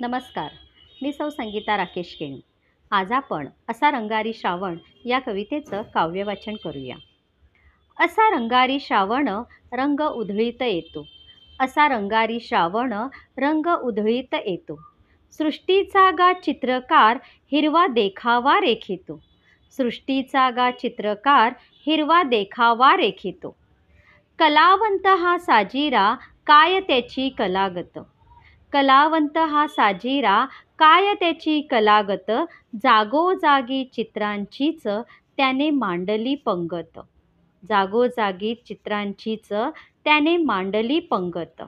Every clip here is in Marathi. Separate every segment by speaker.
Speaker 1: नमस्कार. मी सौ संगीता राकेश केणी. आज आपण असा रंगारी श्रावण या कवितेचं काव्यवाचन करूया. असा रंगारी श्रावण रंग उधळीत येतो. असा रंगारी श्रावण रंग उधळीत येतो. सृष्टीचा गा चित्रकार हिरवा देखावा रेखितो. सृष्टीचा गा चित्रकार हिरवा देखावा रेखितो. कलावंत हा साजिरा काय त्याची कलागत. कलावंत हा साजिरा काय त्याची कलागत. जागोजागी चित्रांचीच त्याने मांडली पंगत. जागोजागी चित्रांचीच त्याने मांडली पंगत.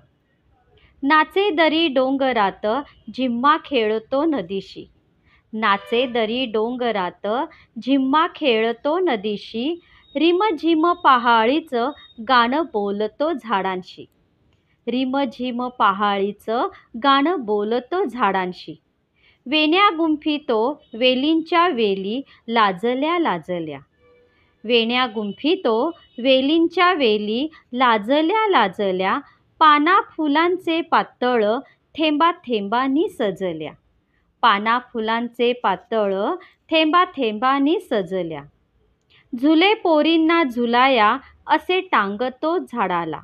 Speaker 1: नाचे दरी डोंगरात झिम्मा खेळतो नदीशी. नाचे दरी डोंगरात झिम्मा खेळतो नदीशी. रिमझिम पहाडीच गाणं बोलतो झाडांशी. रिमझिम पहाडीचं गाणं बोलतो झाडांशी. वेण्या गुंफितो वेलींच्या वेली लाजल्या लाजल्या. वेण्या गुंफितो वेलींच्या वेली लाजल्या लाजल्या. पाना फुलांचे पातळ थेंबा थेंबांनी सजल्या. पाना फुलांचे पातळ थेंबा थेंबांनी सजल्या. झुले पोरींना झुलाया असे टांगतो झाडाला.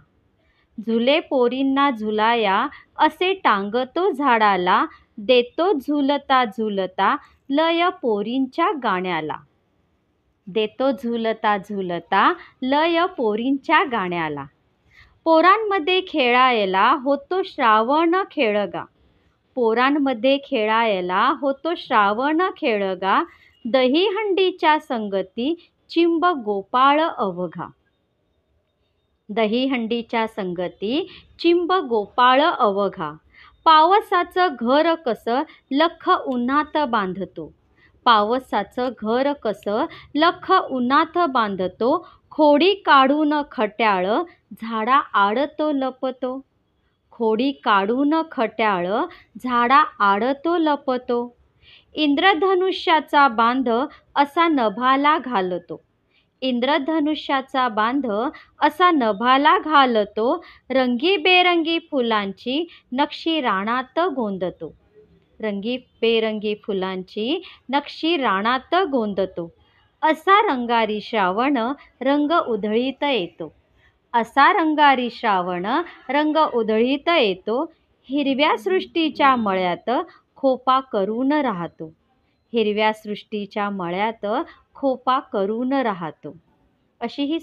Speaker 1: झुले पोरींना झुलाया असे टांगतो झाडाला. देतो झुलता झुलता लय पोरींच्या गाण्याला. देतो झुलता झुलता लय पोरींच्या गाण्याला. पोरांमध्ये खेळायला होतो श्रावण खेळगा. पोरांमध्ये खेळायला होतो श्रावण खेळगा. दहीहंडीच्या संगती चिंब गोपाळ अवघा. दहीहंडीच्या संगती चिंब गोपाळ अवघा. पावसाचं घर कसं लख उन्हात बांधतो. पावसाचं घर कसं लख उन्हात बांधतो. खोडी काढून खट्याळ झाडा आडतो लपतो. खोडी काढून खट्याळ झाडा आडतो लपतो. इंद्रधनुष्याचा बांध असा नभाला घालतो. इंद्रधनुष्याचा बांध असा नभाला घालतो. रंगीबेरंगी फुलांची नक्षी रानात गोंदतो. रंगीबेरंगी फुलांची नक्षी रानात गोंदतो. असा रंगारी श्रावण रंग उधळीत येतो. असा रंगारी श्रावण रंग उधळीत येतो. हिरव्या सृष्टीच्या मळ्यात खोपा करून राहतो. हिरव्या सृष्टीच्या मळ्यात खोपा करून राहतो. अशी ही